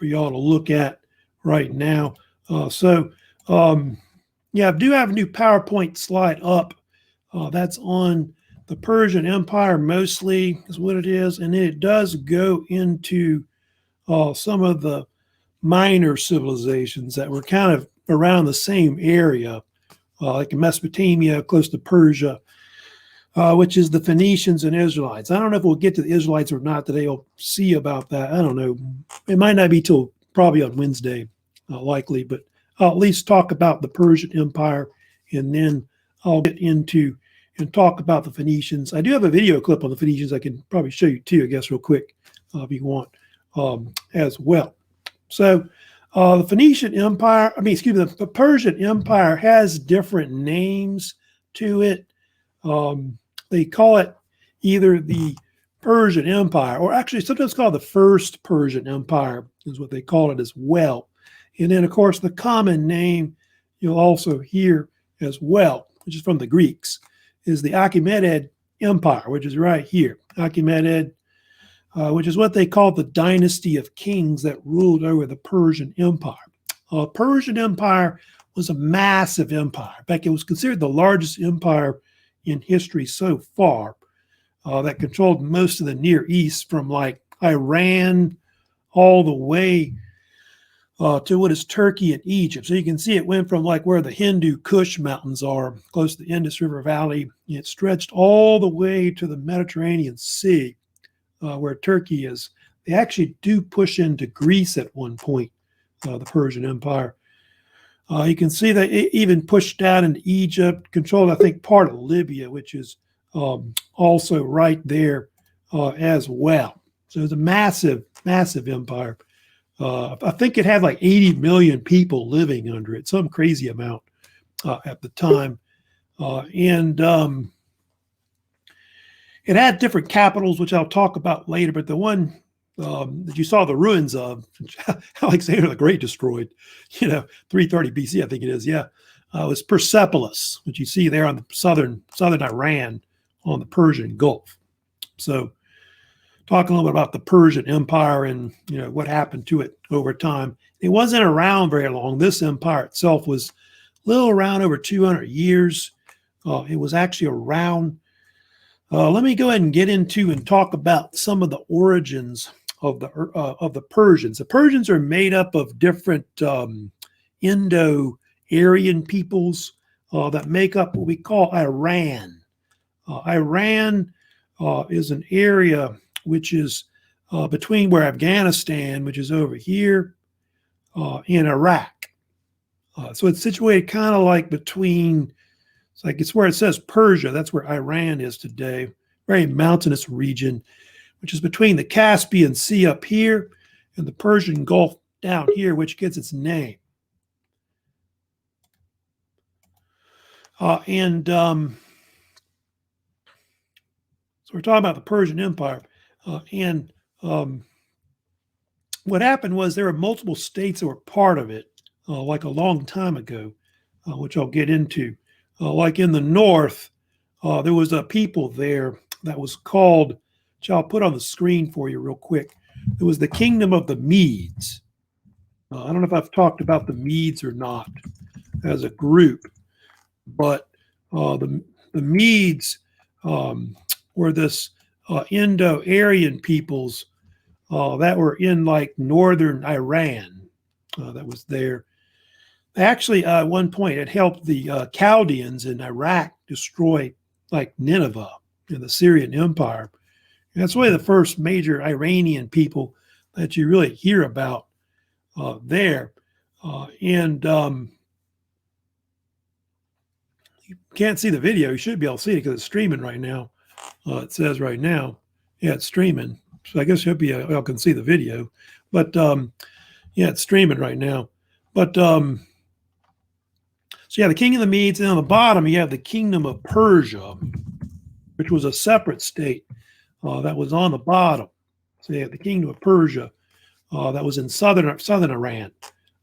for y'all to look at right now. Yeah, I do have a new PowerPoint slide up. That's on the Persian Empire mostly is what it is. And it does go into some of the minor civilizations that were kind of around the same area, like in Mesopotamia, close to Persia, which is the Phoenicians and Israelites. I don't know if we'll get to the Israelites or not today. I'll see about that. I don't know. It might not be till probably on Wednesday, likely, but I'll at least talk about the Persian Empire, and then I'll get into and talk about the Phoenicians. I do have a video clip on the Phoenicians I can probably show you too, I guess, real quick, if you want, as well. So the Phoenician Empire, the Persian Empire has different names to it. They call it either the Persian Empire, or actually sometimes called the First Persian Empire is what they call it as well. And then, of course, the common name you'll also hear as well, which is from the Greeks, is the Achaemenid Empire, which is right here. Achaemenid, which is what they call the dynasty of kings that ruled over the Persian Empire. Persian Empire was a massive empire. In fact, it was considered the largest empire in history so far, that controlled most of the Near East, from like Iran all the way to what is Turkey and Egypt. So you can see it went from like where the Hindu Kush mountains are, close to the Indus River Valley. It stretched all the way to the Mediterranean Sea, where Turkey is. They actually do push into Greece at one point, the Persian Empire. You can see that it even pushed down into Egypt, controlled, I think, part of Libya, which is also right there as well. So it's a massive, massive empire. I think it had like 80 million people living under it, some crazy amount at the time. And it had different capitals, which I'll talk about later, but the one that you saw the ruins of, Alexander the Great destroyed, 330 BC, I think it is, was Persepolis, which you see there on the southern Iran on the Persian Gulf. So talking a little bit about the Persian Empire and what happened to it over time. It wasn't around very long. This empire itself was a little around over 200 years. It was actually around. Let me go ahead and get into and talk about some of the origins of the Persians. The Persians are made up of different Indo-Aryan peoples that make up what we call Iran. Iran is an area which is between where Afghanistan, which is over here, and Iraq. So it's situated kind of like between, it's where it says Persia, that's where Iran is today, very mountainous region, which is between the Caspian Sea up here and the Persian Gulf down here, which gets its name. So we're talking about the Persian Empire. What happened was there were multiple states that were part of it, like a long time ago, which I'll get into. Like in the north, there was a people there that was called, which I'll put on the screen for you real quick. It was the Kingdom of the Medes. I don't know if I've talked about the Medes or not as a group, but the Medes were this Indo-Aryan peoples that were in like northern Iran that was there. Actually, at one point, it helped the Chaldeans in Iraq destroy like Nineveh in the Syrian Empire. And that's really the first major Iranian people that you really hear about there. You can't see the video. You should be able to see it because it's streaming right now. It says right now, it's streaming. So I guess y'all can see the video. But it's streaming right now. But so the King of the Medes, and on the bottom you have the Kingdom of Persia, which was a separate state that was on the bottom. So you have the Kingdom of Persia that was in southern Iran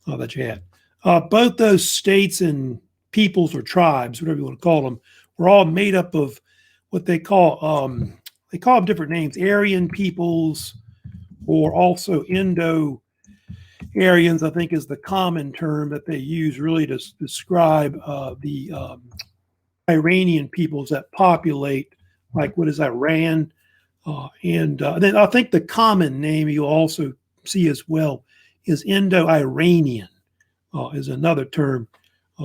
that you had. Both those states and peoples or tribes, whatever you want to call them, were all made up of what they call them different names, Aryan peoples, or also Indo-Aryan Aryans, I think, is the common term that they use really to describe the Iranian peoples that populate, like what is Iran. And then I think the common name you also see as well is Indo-Iranian, is another term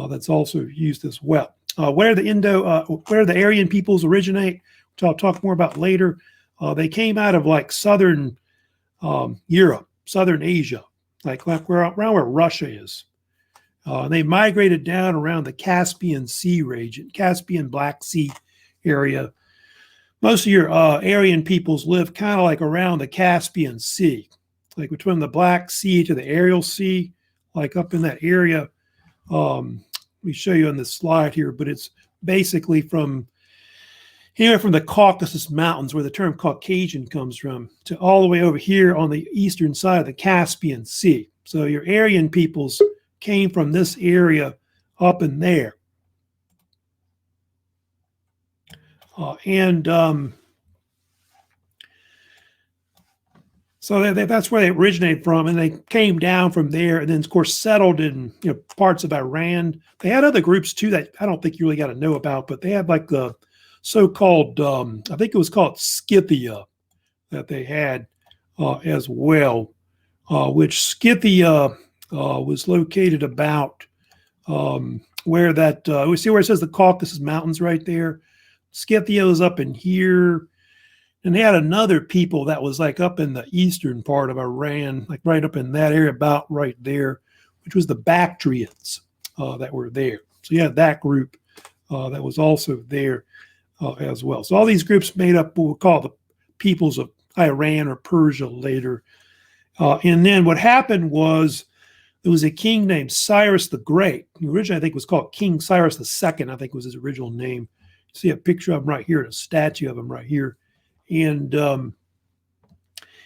that's also used as well. Where the Aryan peoples originate, which I'll talk more about later, they came out of like southern Europe, southern Asia, like around where Russia is. They migrated down around the Caspian Sea region, Caspian Black Sea area. Most of your Aryan peoples live kind of like around the Caspian Sea, like between the Black Sea to the Aral Sea, like up in that area. Let me show you on this slide here, but it's basically from anywhere from the Caucasus Mountains, where the term Caucasian comes from, to all the way over here on the eastern side of the Caspian Sea. So your Aryan peoples came from this area up in there. So that's where they originated from, and they came down from there, and then of course settled in parts of Iran. They had other groups too that I don't think you really got to know about, but they had like the so-called I think it was called Scythia that they had as well, which Scythia was located about where that we see where it says the Caucasus Mountains right there. Scythia is up in here. And they had another people that was like up in the eastern part of Iran, like right up in that area, about right there, which was the Bactrians that were there. So you had that group that was also there as well. So all these groups made up what we'll call the peoples of Iran or Persia later. And then what happened was there was a king named Cyrus the Great. Originally, I think it was called King Cyrus II, I think was his original name. You see a picture of him right here, and a statue of him right here. And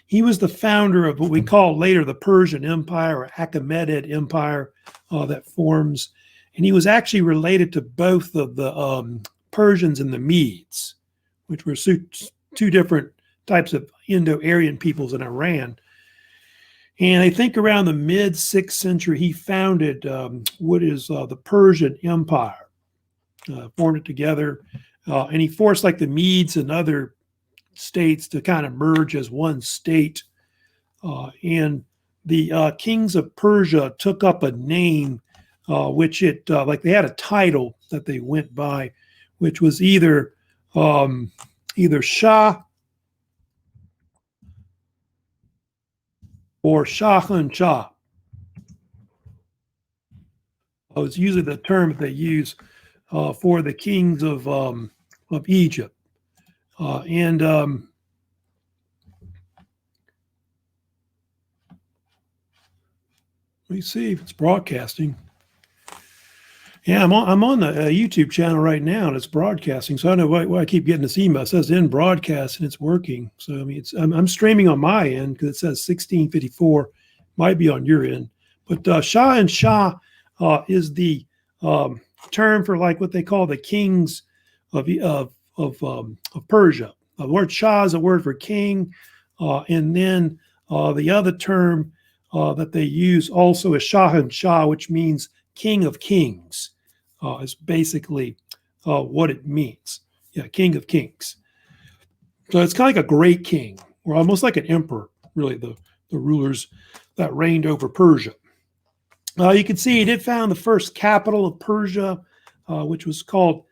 he was the founder of what we call later the Persian Empire or Achaemenid Empire that forms. And he was actually related to both of the Persians and the Medes, which were two different types of Indo-Aryan peoples in Iran. And I think around the mid-6th century, he founded what is the Persian Empire, formed it together. And he forced like the Medes and other states to kind of merge as one state. And the kings of Persia took up a name, which like they had a title that they went by, which was either Shah or Shahan Shah. It's usually the term that they use for the kings of Egypt. And let me see if it's broadcasting. Yeah, I'm on the YouTube channel right now, and it's broadcasting. So I don't know why I keep getting this email. It says in broadcast, and it's working. So I mean, I'm streaming on my end because it says 1654. Might be on your end, but Shah and Shah is the term for like what they call the kings of Persia. The word Shah is a word for king, and then the other term that they use also is Shahan Shah, which means king of kings. Is basically what it means. Yeah, king of kings. So it's kind of like a great king, or almost like an emperor, really, the rulers that reigned over Persia. You can see he did found the first capital of Persia, which was called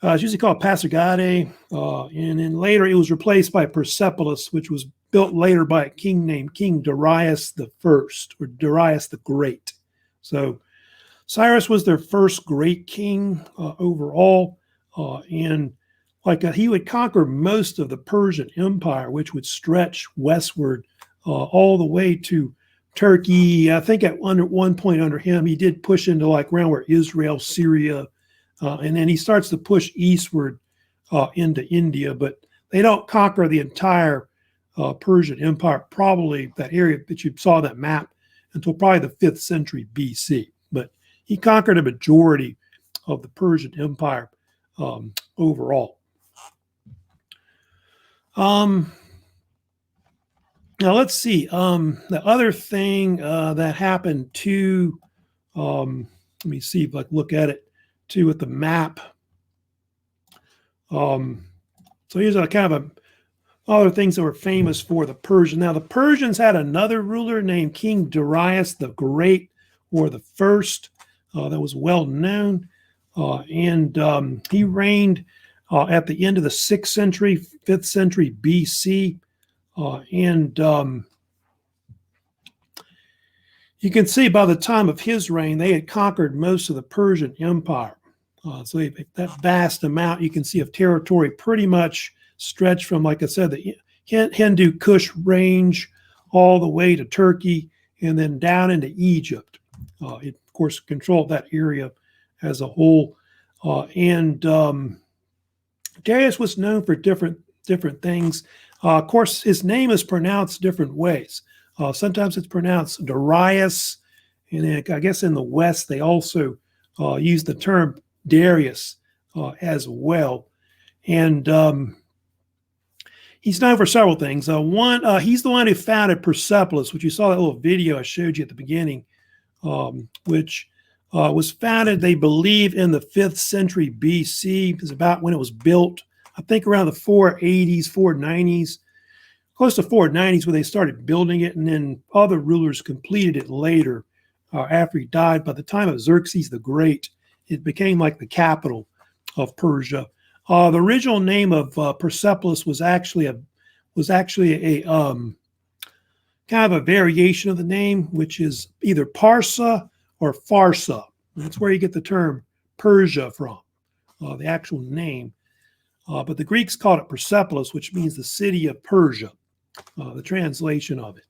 it's usually called Pasargadae, and then later it was replaced by Persepolis, which was built later by a king named King Darius the First, or Darius the Great. So Cyrus was their first great king overall, and like he would conquer most of the Persian Empire, which would stretch westward all the way to Turkey. I think at one point under him, he did push into like around where Israel, Syria. And then he starts to push eastward into India, but they don't conquer the entire Persian Empire, probably that area that you saw that map, until probably the 5th century BC. But he conquered a majority of the Persian Empire overall. Now let's see. The other thing that happened too. Let me see if I can look at it too with the map. So here's a kind of other things that were famous for the Persians. Now the Persians had another ruler named King Darius the Great, or the First, that was well known, and he reigned at the end of the 6th century, 5th century BC, and you can see by the time of his reign, they had conquered most of the Persian Empire. So that vast amount, you can see, of territory pretty much stretched from, like I said, the Hindu Kush range all the way to Turkey and then down into Egypt. It, of course, controlled that area as a whole. And Darius was known for different things. Of course, his name is pronounced different ways. Sometimes it's pronounced Darius, and then I guess in the West they also use the term Darius as well. And he's known for several things. He's the one who founded Persepolis, which you saw that little video I showed you at the beginning, which was founded, they believe, in the 5th century BC. It's about when it was built, I think around the 480s, 490s. Close to 490s where they started building it, and then other rulers completed it later after he died. By the time of Xerxes the Great, it became like the capital of Persia. The original name of Persepolis was actually a kind of a variation of the name, which is either Parsa or Farsa. That's where you get the term Persia from, the actual name. But the Greeks called it Persepolis, which means the city of Persia. The translation of it.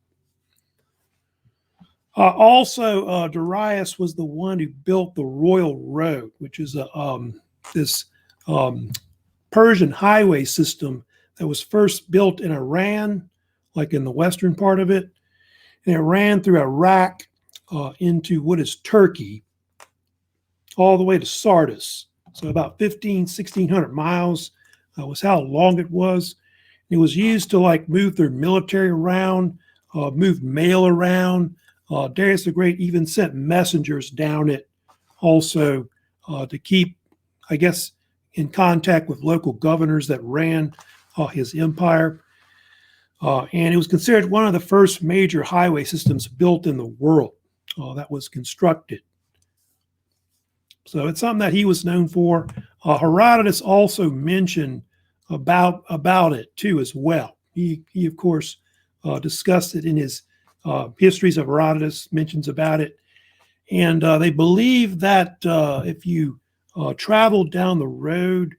Also, Darius was the one who built the Royal Road, which is this Persian highway system that was first built in Iran, like in the western part of it, and it ran through Iraq into what is Turkey, all the way to Sardis. So about 1,600 miles was how long it was. It was used to like move their military around, move mail around. Darius the Great even sent messengers down it also to keep, I guess, in contact with local governors that ran his empire. And it was considered one of the first major highway systems built in the world that was constructed. So it's something that he was known for. Herodotus also mentioned about it too as well. He of course discussed it in his histories of Herodotus, mentions about it. And they believe that if you traveled down the road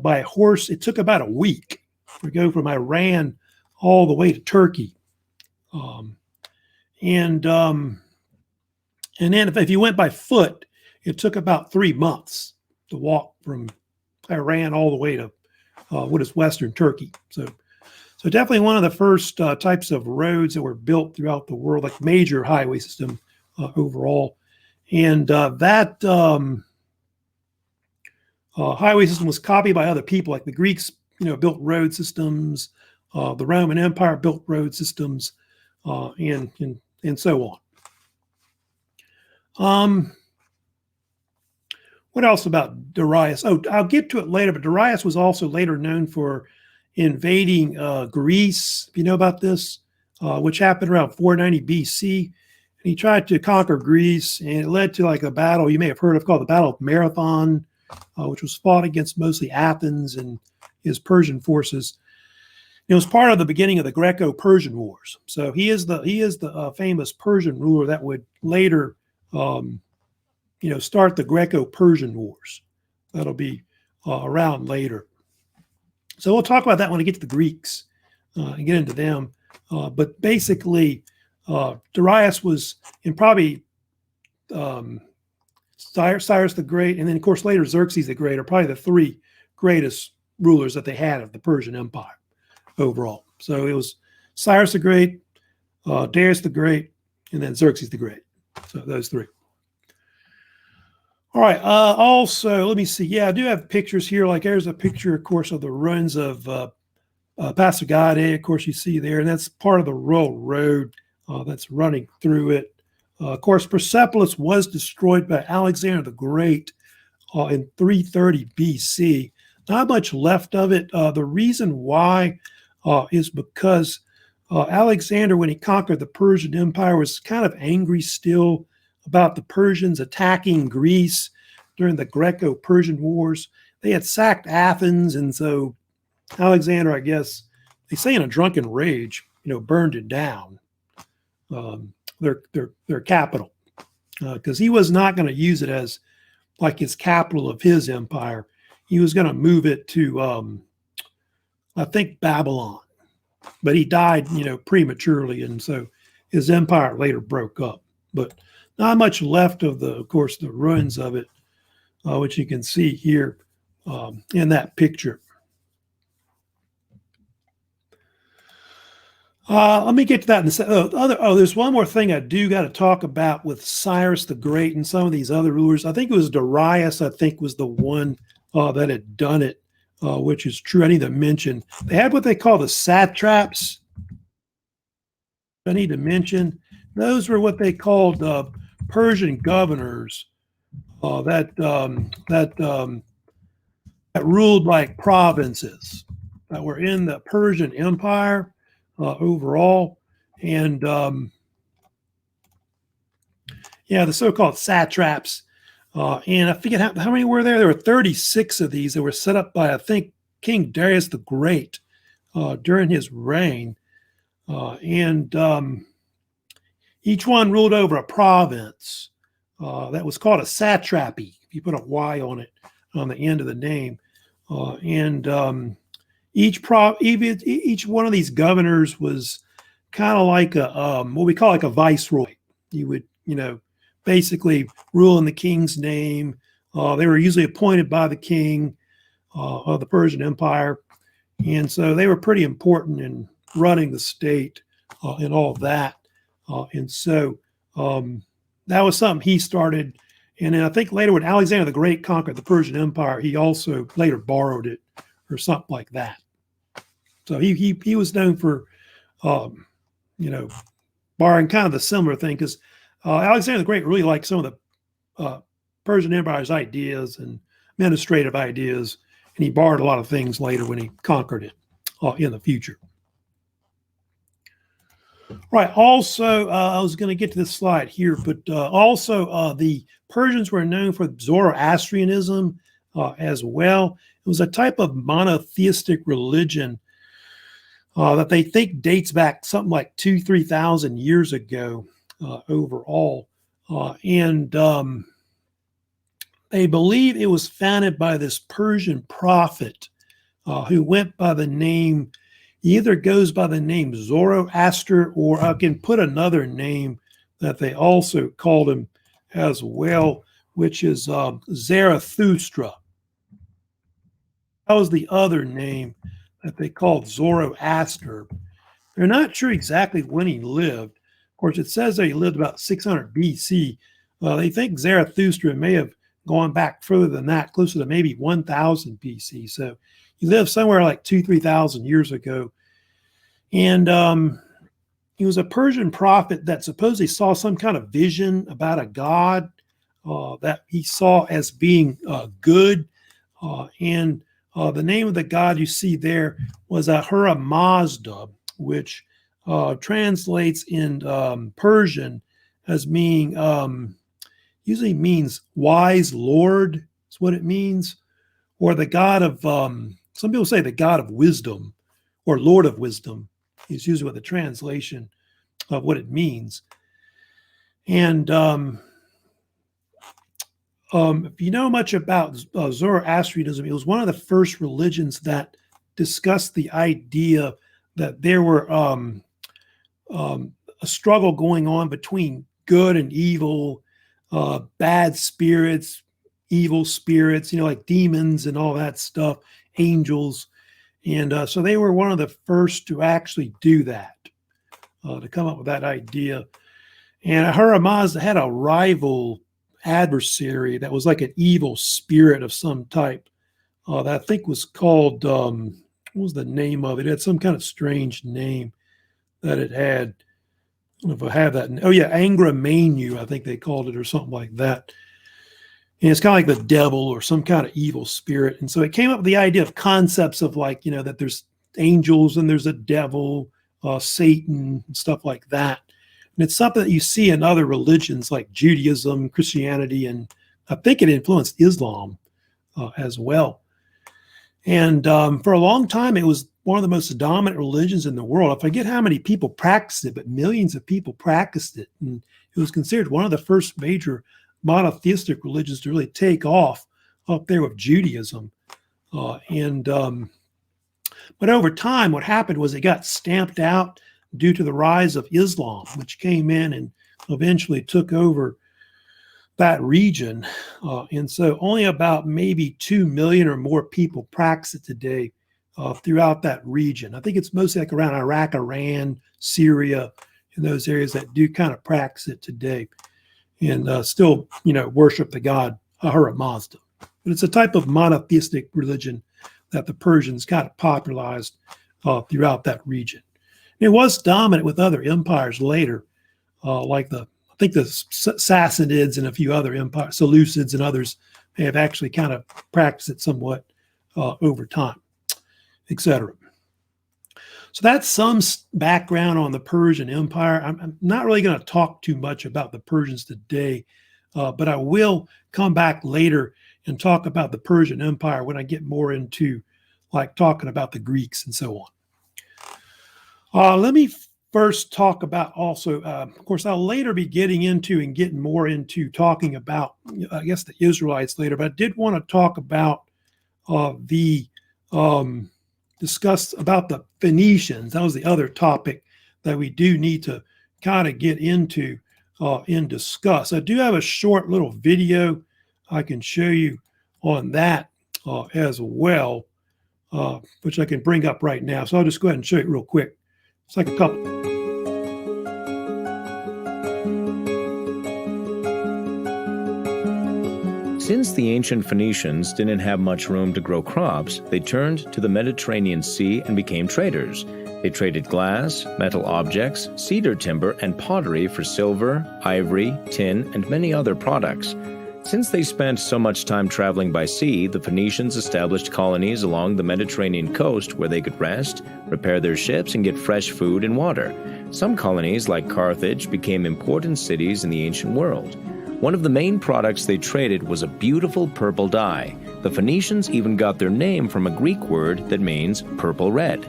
by horse, it took about a week to go from Iran all the way to Turkey. And then if you went by foot, it took about 3 months to walk from Iran all the way to what is Western Turkey. So definitely one of the first types of roads that were built throughout the world, like major highway system overall. And that highway system was copied by other people, like the Greeks, built road systems. The Roman Empire built road systems, and so on. What else about Darius? Oh, I'll get to it later, but Darius was also later known for invading Greece, if you know about this, which happened around 490 BC. And he tried to conquer Greece, and it led to like a battle you may have heard of called the Battle of Marathon, which was fought against mostly Athens and his Persian forces. It was part of the beginning of the Greco-Persian Wars. So he is the famous Persian ruler that would later start the Greco-Persian Wars. That'll be around later. So we'll talk about that when we get to the Greeks and get into them. But basically, Darius was, and probably Cyrus the Great, and then, of course, later Xerxes the Great are probably the 3 greatest rulers that they had of the Persian Empire overall. So it was Cyrus the Great, Darius the Great, and then Xerxes the Great. So those 3. All right. Also, let me see. Yeah, I do have pictures here. Like there's a picture, of course, of the ruins of Pasargadae, of course, you see there, and that's part of the royal road that's running through it. Of course, Persepolis was destroyed by Alexander the Great in 330 BC. Not much left of it. The reason why is because Alexander, when he conquered the Persian Empire, was kind of angry still about the Persians attacking Greece during the Greco-Persian Wars. They had sacked Athens, and so Alexander, I guess, they say in a drunken rage, burned it down, their capital, because he was not going to use it as like his capital of his empire. He was going to move it to, I think, Babylon, but he died, prematurely, and so his empire later broke up. But not much left of course, the ruins of it, which you can see here in that picture. Let me get to that in a second. There's one more thing I do got to talk about with Cyrus the Great and some of these other rulers. I think it was Darius, was the one that had done it, which is true. I need to mention they had what they call the satraps. I need to mention those were what they called Persian governors that ruled like provinces that were in the Persian Empire. Overall, and the so-called satraps, and I forget how many were there. There were 36 of these that were set up by, I think, King Darius the Great during his reign, and each one ruled over a province that was called a satrapy. If you put a Y on it on the end of the name, each one of these governors was kind of like what we call like a viceroy. He would, basically rule in the king's name. They were usually appointed by the king of the Persian Empire, and so they were pretty important in running the state and all that. And so that was something he started. And then I think later when Alexander the Great conquered the Persian Empire, he also later borrowed it or something like that. So he was known for, borrowing kind of the similar thing, because Alexander the Great really liked some of the Persian Empire's ideas and administrative ideas, and he borrowed a lot of things later when he conquered it in the future. Right. Also, I was going to get to this slide here, but also the Persians were known for Zoroastrianism as well. It was a type of monotheistic religion that they think dates back something like 2,000-3,000 years ago overall. And they believe it was founded by this Persian prophet who went by the name, he either goes by the name Zoroaster, or I can put another name that they also called him as well, which is Zarathustra. That was the other name that they called Zoroaster. They're not sure exactly when he lived. Of course, it says that he lived about 600 BC. They think Zarathustra may have gone back further than that, closer to maybe 1000 BC. So he lived somewhere like 2,000-3,000 years ago. And he was a Persian prophet that supposedly saw some kind of vision about a god that he saw as being good. And the name of the god you see there was Ahura Mazda, which translates in Persian as meaning, usually means wise Lord, is what it means, or the god of, some people say the god of wisdom, or Lord of wisdom is usually what the translation of what it means. And if you know much about Zoroastrianism, it was one of the first religions that discussed the idea that there were a struggle going on between good and evil, bad spirits, evil spirits, like demons and all that stuff, angels. And so they were one of the first to actually do that, to come up with that idea. And Ahura Mazda had a rival adversary that was like an evil spirit of some type that I think was called, what was the name of it? It had some kind of strange name that it had. I don't know if I have that. Oh yeah, Angramanu, I think they called it, or something like that. And it's kind of like the devil or some kind of evil spirit. And so it came up with the idea of concepts of like, that there's angels and there's a devil, Satan, and stuff like that. And it's something that you see in other religions like Judaism, Christianity, and I think it influenced Islam as well. And for a long time, it was one of the most dominant religions in the world. I forget how many people practiced it, but millions of people practiced it. And it was considered one of the first major monotheistic religions to really take off up there with Judaism. But over time, what happened was it got stamped out due to the rise of Islam, which came in and eventually took over that region. And so only about maybe 2 million or more people practice it today throughout that region. I think it's mostly like around Iraq, Iran, Syria, and those areas that do kind of practice it today and still, worship the god Ahura Mazda. But it's a type of monotheistic religion that the Persians kind of popularized throughout that region. And it was dominant with other empires later, like I think the Sassanids and a few other empires, Seleucids and others, may have actually kind of practiced it somewhat over time, etc. So that's some background on the Persian Empire. I'm not really going to talk too much about the Persians today, but I will come back later and talk about the Persian Empire when I get more into like talking about the Greeks and so on. Let me first talk about also, of course, I'll later be getting into and getting more into talking about, I guess, the Israelites later, but I did want to talk about discuss about the Phoenicians. That was the other topic that we do need to kind of get into and discuss. I do have a short little video I can show you on that as well, which I can bring up right now. So I'll just go ahead and show it real quick. It's like a couple. Since the ancient Phoenicians didn't have much room to grow crops, they turned to the Mediterranean Sea and became traders. They traded glass, metal objects, cedar timber, and pottery for silver, ivory, tin, and many other products. Since they spent so much time traveling by sea, the Phoenicians established colonies along the Mediterranean coast where they could rest, repair their ships, and get fresh food and water. Some colonies, like Carthage, became important cities in the ancient world. One of the main products they traded was a beautiful purple dye. The Phoenicians even got their name from a Greek word that means purple red.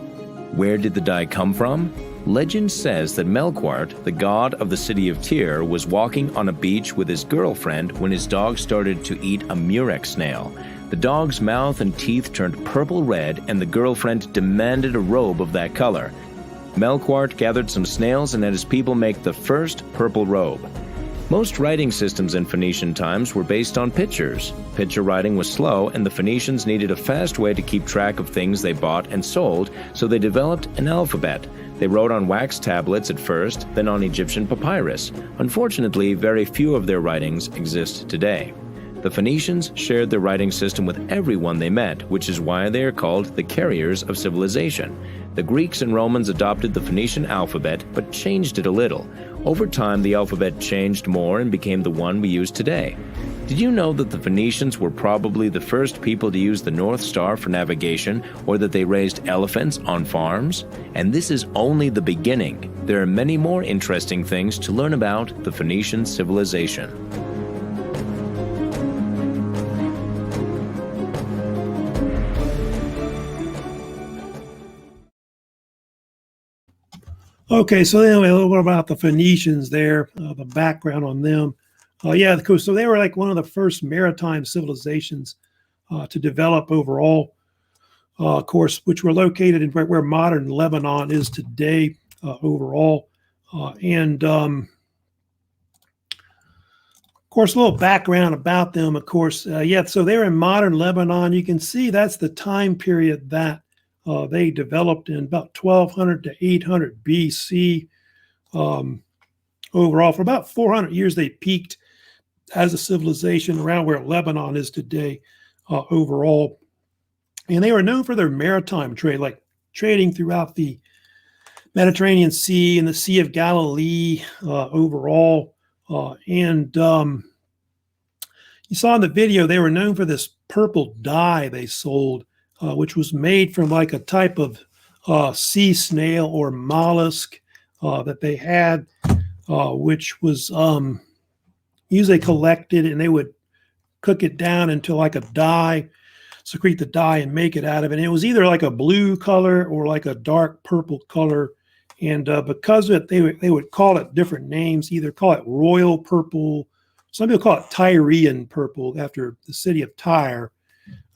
Where did the dye come from? Legend says that Melqart, the god of the city of Tyre, was walking on a beach with his girlfriend when his dog started to eat a murex snail. The dog's mouth and teeth turned purple red, and the girlfriend demanded a robe of that color. Melqart gathered some snails and had his people make the first purple robe. Most writing systems in Phoenician times were based on pictures. Picture writing was slow, and the Phoenicians needed a fast way to keep track of things they bought and sold, so they developed an alphabet. They wrote on wax tablets at first, then on Egyptian papyrus. Unfortunately, very few of their writings exist today. The Phoenicians shared their writing system with everyone they met, which is why they are called the carriers of civilization. The Greeks and Romans adopted the Phoenician alphabet, but changed it a little. Over time, the alphabet changed more and became the one we use today. Did you know that the Phoenicians were probably the first people to use the North Star for navigation, or that they raised elephants on farms? And this is only the beginning. There are many more interesting things to learn about the Phoenician civilization. Okay, so anyway, a little bit about the Phoenicians there, the background on them. Yeah, of course, so they were like one of the first maritime civilizations to develop overall, of course, which were located in where modern Lebanon is today overall. Of course, a little background about them, of course. Yeah, so they were in modern Lebanon. You can see that's the time period that they developed in about 1200 to 800 BC. Overall, for about 400 years, they peaked as a civilization around where Lebanon is today overall. And they were known for their maritime trade, like trading throughout the Mediterranean Sea and the Sea of Galilee overall. And you saw in the video, they were known for this purple dye they sold, which was made from like a type of sea snail or mollusk that they had, which was usually collected, and they would cook it down into like a dye, secrete the dye and make it out of it. And it was either like a blue color or like a dark purple color. And because of it, they would call it different names, either call it royal purple. Some people call it Tyrian purple after the city of Tyre,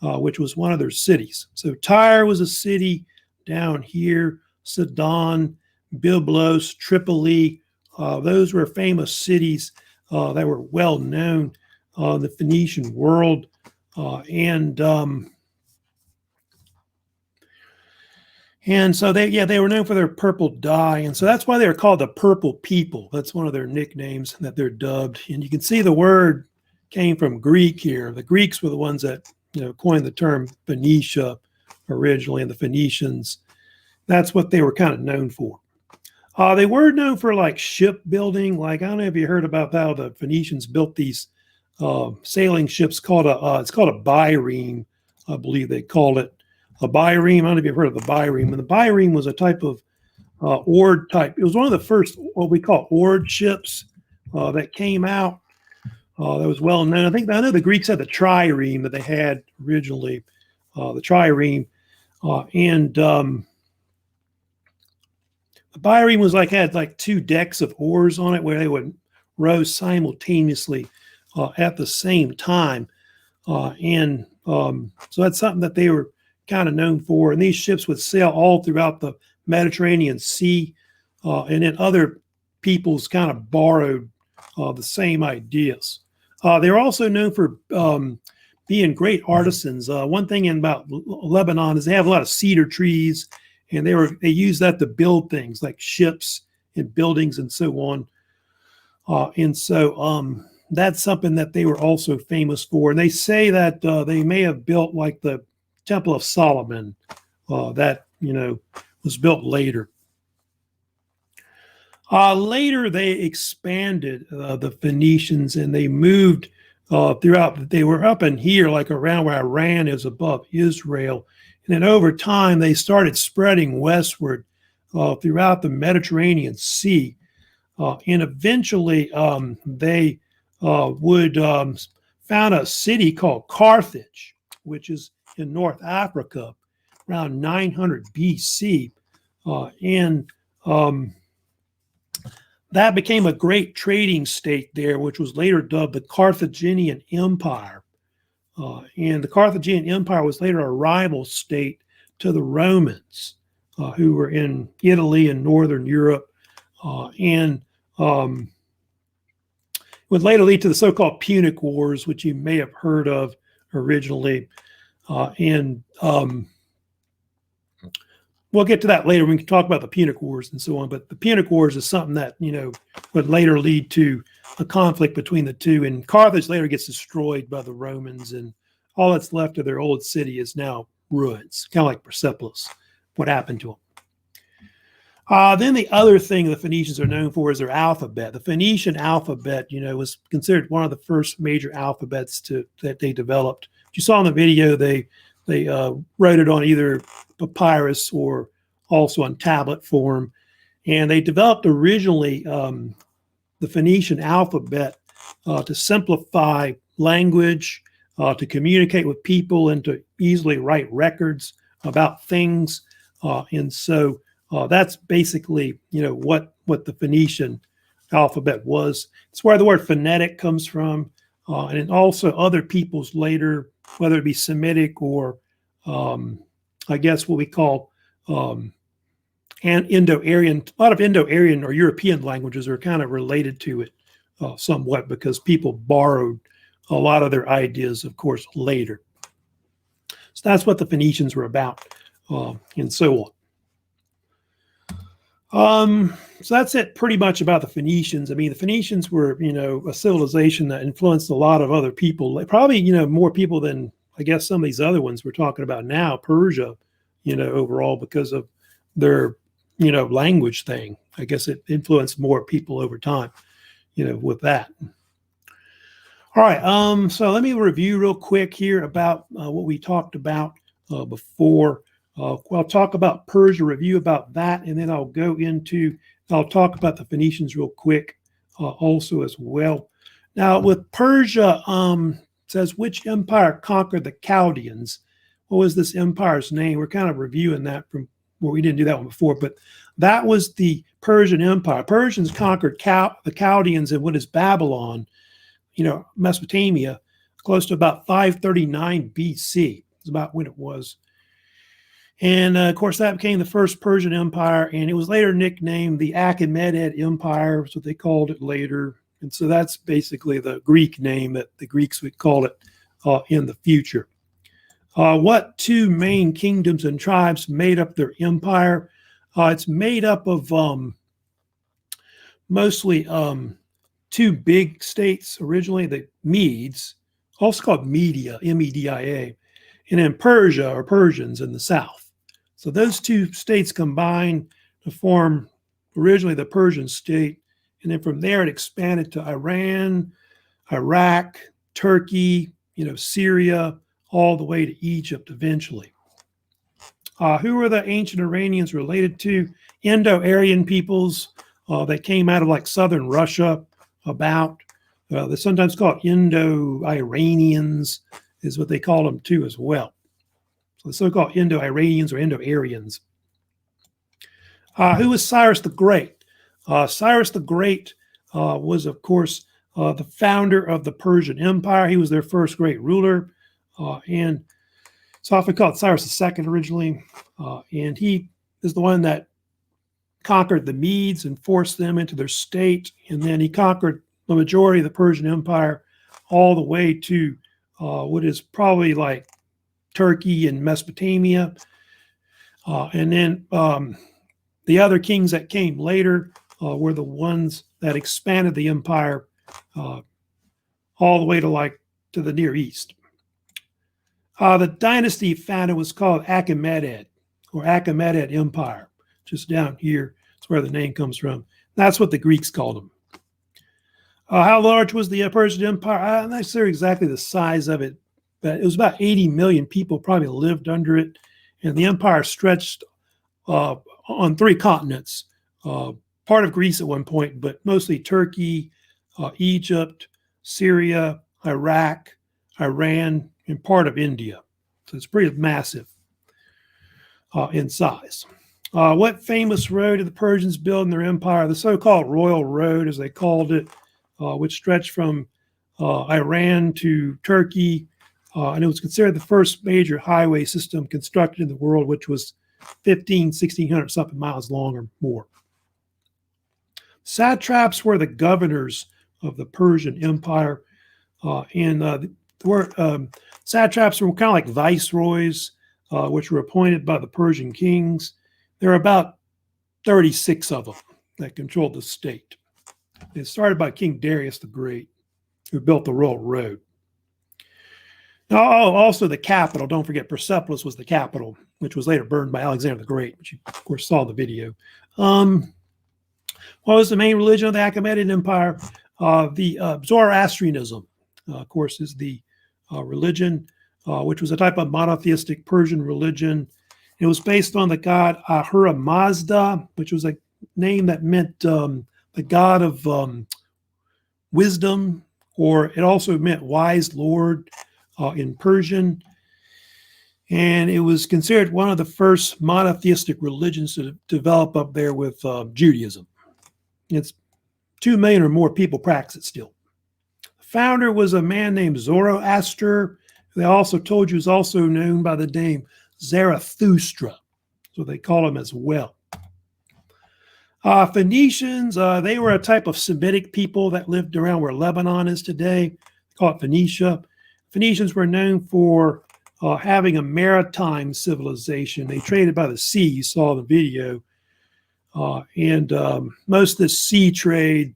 which was one of their cities. So Tyre was a city down here, Sidon, Byblos, Tripoli. Those were famous cities that were well known in the Phoenician world. And so they were known for their purple dye. And so that's why they were called the Purple People. That's one of their nicknames that they're dubbed. And you can see the word came from Greek here. The Greeks were the ones that, coined the term Phoenicia originally, and the Phoenicians. That's what they were kind of known for. They were known for like shipbuilding. Like, I don't know if you heard about how the Phoenicians built these sailing ships called it's called a bireme, I believe they called it. A bireme. I don't know if you've heard of the bireme. And the bireme was a type of oared type. It was one of the first, what we call oared ships that came out. That was well known. I know the Greeks had the trireme that they had originally, the trireme. And the bireme was had like two decks of oars on it where they would row simultaneously at the same time. So that's something that they were kind of known for. And these ships would sail all throughout the Mediterranean Sea. And then other peoples kind of borrowed the same ideas. They were also known for being great artisans. One thing about Lebanon is they have a lot of cedar trees, and they use that to build things like ships and buildings and so on. That's something that they were also famous for. And they say that they may have built like the Temple of Solomon that, was built later. Later, they expanded the Phoenicians, and they moved throughout. They were up in here, like around where Iran is above Israel. And then over time, they started spreading westward throughout the Mediterranean Sea. And eventually, they would found a city called Carthage, which is in North Africa, around 900 BC. That became a great trading state there, which was later dubbed the Carthaginian Empire. And the Carthaginian Empire was later a rival state to the Romans, who were in Italy and Northern Europe. Would later lead to the so-called Punic Wars, which you may have heard of originally. We'll get to that later. We can talk about the Punic Wars and so on. But the Punic Wars is something that, would later lead to a conflict between the two. And Carthage later gets destroyed by the Romans, and all that's left of their old city is now ruins, kind of like Persepolis, what happened to them. Then the other thing the Phoenicians are known for is their alphabet. The Phoenician alphabet, was considered one of the first major alphabets that they developed. You saw in the video, they wrote it on either papyrus or also on tablet form. And they developed originally the Phoenician alphabet to simplify language, to communicate with people, and to easily write records about things. That's basically, what the Phoenician alphabet was. It's where the word phonetic comes from. And also other peoples later, whether it be Semitic or I guess what we call Indo-Aryan. A lot of Indo-Aryan or European languages are kind of related to it somewhat, because people borrowed a lot of their ideas, of course, later. So that's what the Phoenicians were about, and so on. So that's it pretty much about the Phoenicians. I mean, the Phoenicians were, a civilization that influenced a lot of other people, probably, more people than I guess some of these other ones we're talking about now, Persia, overall because of their, language thing. I guess it influenced more people over time, with that. All right. So let me review real quick here about what we talked about before. I'll talk about Persia, review about that, and then I'll talk about the Phoenicians real quick also as well. Now, with Persia, it says, which empire conquered the Chaldeans? What was this empire's name? We're kind of reviewing that from where we didn't do that one before, but that was the Persian Empire. Persians conquered the Chaldeans in what is Babylon, Mesopotamia, close to about 539 BC. It's about when it was. And of course, that became the First Persian Empire, and it was later nicknamed the Achaemenid Empire. That's what they called it later. And so that's basically the Greek name that the Greeks would call it in the future. What two main kingdoms and tribes made up their empire? It's made up of mostly two big states originally, the Medes, also called Media, Media, and then Persia or Persians in the south. So those two states combined to form originally the Persian state, and then from there it expanded to Iran, Iraq, Turkey, Syria, all the way to Egypt eventually. Who were the ancient Iranians related to? Indo-Aryan peoples that came out of like southern Russia about. They're sometimes called Indo-Iranians is what they call them too as well. So the so-called Indo-Iranians or Indo-Aryans. Who was Cyrus the Great? Cyrus the Great was, of course, the founder of the Persian Empire. He was their first great ruler. And it's often called Cyrus II originally. And he is the one that conquered the Medes and forced them into their state. And then he conquered the majority of the Persian Empire all the way to what is probably like Turkey and Mesopotamia. And then the other kings that came later were the ones that expanded the empire all the way to the Near East. The dynasty founded was called Achaemenid or Achaemenid Empire. Just down here, that's where the name comes from. That's what the Greeks called them. How large was the Persian Empire? I'm not sure exactly the size of it, but it was about 80 million people probably lived under it. And the empire stretched on 3 continents, part of Greece at one point, but mostly Turkey, Egypt, Syria, Iraq, Iran, and part of India. So it's pretty massive in size. What famous road did the Persians build in their empire? The so-called Royal Road, as they called it, which stretched from Iran to Turkey. And it was considered the first major highway system constructed in the world, which was 1,600 something miles long or more. Satraps were the governors of the Persian Empire. Satraps were kind of like viceroys, which were appointed by the Persian kings. There are about 36 of them that controlled the state. It started by King Darius the Great, who built the Royal Road. Now, also the capital, don't forget Persepolis was the capital, which was later burned by Alexander the Great, which you, of course, saw in the video. What was the main religion of the Achaemenid Empire? The Zoroastrianism, of course, is the religion, which was a type of monotheistic Persian religion. It was based on the god Ahura Mazda, which was a name that meant the god of wisdom, or it also meant wise lord in Persian. And it was considered one of the first monotheistic religions to develop up there with Judaism. It's 2 million or more people practice it still. The founder was a man named Zoroaster, who they also told you is also known by the name Zarathustra. So they call him as well. Phoenicians, they were a type of Semitic people that lived around where Lebanon is today. They call it Phoenicia. Phoenicians were known for having a maritime civilization. They traded by the sea, you saw in the video. And most of the sea trade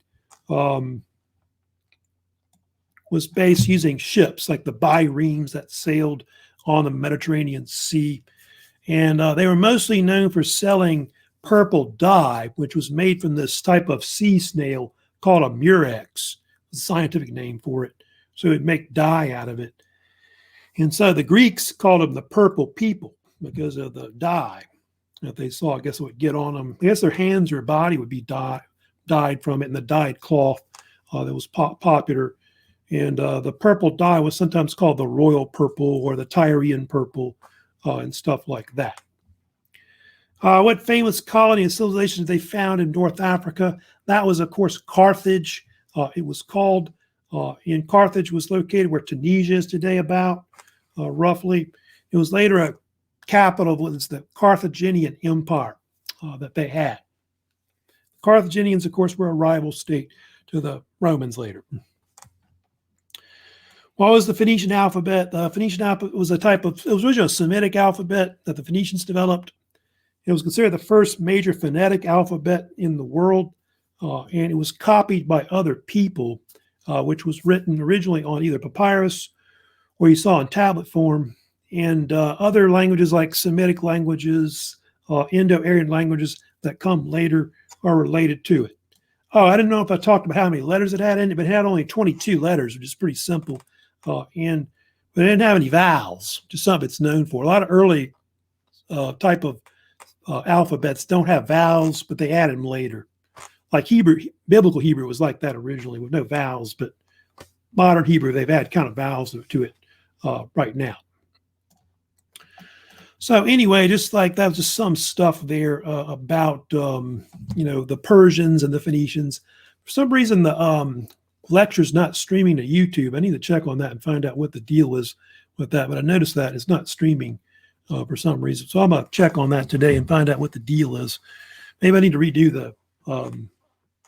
was based using ships like the biremes that sailed on the Mediterranean Sea. And they were mostly known for selling purple dye, which was made from this type of sea snail called a murex, the scientific name for it. So it'd make dye out of it. And so the Greeks called them the purple people because of the dye that they saw. I guess it would get on them. I guess their hands or body would be dyed from it, and the dyed cloth that was popular. And the purple dye was sometimes called the royal purple or the Tyrian purple and stuff like that. What famous colony and civilizations they found in North Africa? That was, of course, Carthage. It was called, in Carthage was located where Tunisia is today about, roughly. It was later a capital of the Carthaginian Empire that they had. The Carthaginians, of course, were a rival state to the Romans later. What was the Phoenician alphabet? The Phoenician alphabet was it was originally a Semitic alphabet that the Phoenicians developed. It was considered the first major phonetic alphabet in the world, and it was copied by other people, which was written originally on either papyrus or you saw in tablet form, and other languages like Semitic languages, Indo-Aryan languages that come later are related to it. Oh, I didn't know if I talked about how many letters it had in it, but it had only 22 letters, which is pretty simple. But it didn't have any vowels, which is something it's known for. A lot of early type of alphabets don't have vowels, but they added them later. Like Hebrew, biblical Hebrew was like that originally with no vowels, but modern Hebrew, they've added kind of vowels to it right now. So anyway, just like that was just some stuff there about, the Persians and the Phoenicians. For some reason, the lecture's not streaming to YouTube. I need to check on that and find out what the deal is with that. But I noticed that it's not streaming for some reason. So I'm going to check on that today and find out what the deal is. Maybe I need to redo the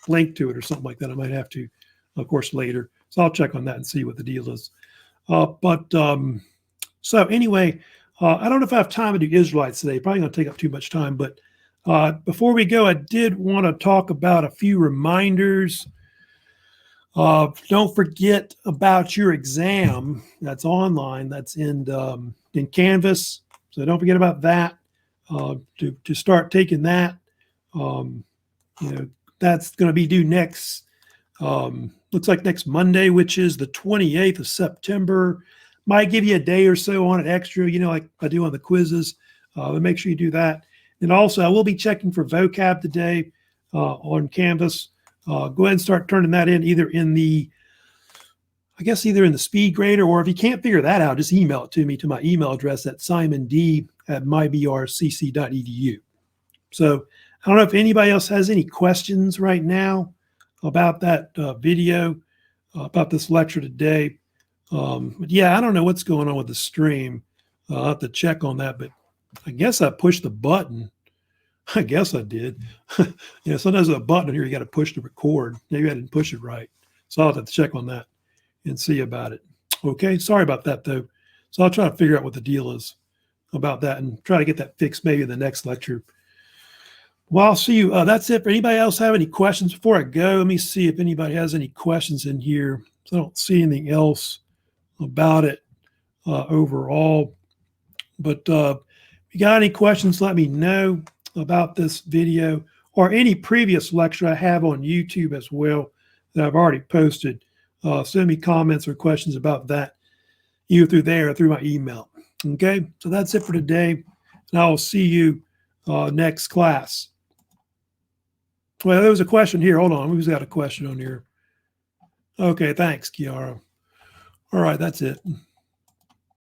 link to it or something like that. I might have to, of course, later. So I'll check on that and see what the deal is. So anyway, I don't know if I have time to do Israelites today. Probably going to take up too much time. But before we go, I did want to talk about a few reminders. Don't forget about your exam that's online. That's in Canvas. So don't forget about that. To start taking that. That's going to be due next. Looks like next Monday, which is the 28th of September. Might give you a day or so on it extra, like I do on the quizzes. But make sure you do that. And also, I will be checking for vocab today on Canvas. Go ahead and start turning that in either in the speed grader, or if you can't figure that out, just email it to me to my email address at simond@mybrcc.edu. So I don't know if anybody else has any questions right now about that video, about this lecture today. But yeah, I don't know what's going on with the stream. I'll have to check on that, but I guess I pushed the button. I guess I did. Sometimes there's a button here you got to push to record. Maybe I didn't push it right. So I'll have to check on that and see about it. Okay, sorry about that though. So I'll try to figure out what the deal is about that and try to get that fixed maybe in the next lecture. Well, I'll see you. That's it. For anybody else have any questions before I go? Let me see if anybody has any questions in here. So I don't see anything else about it overall. But if you got any questions, let me know about this video or any previous lecture I have on YouTube as well that I've already posted. Send me comments or questions about that either through there or through my email. Okay, so that's it for today, and I will see you next class. Well, there was a question here. Hold on, who's got a question on here? Okay, thanks, Kiara. All right, that's it.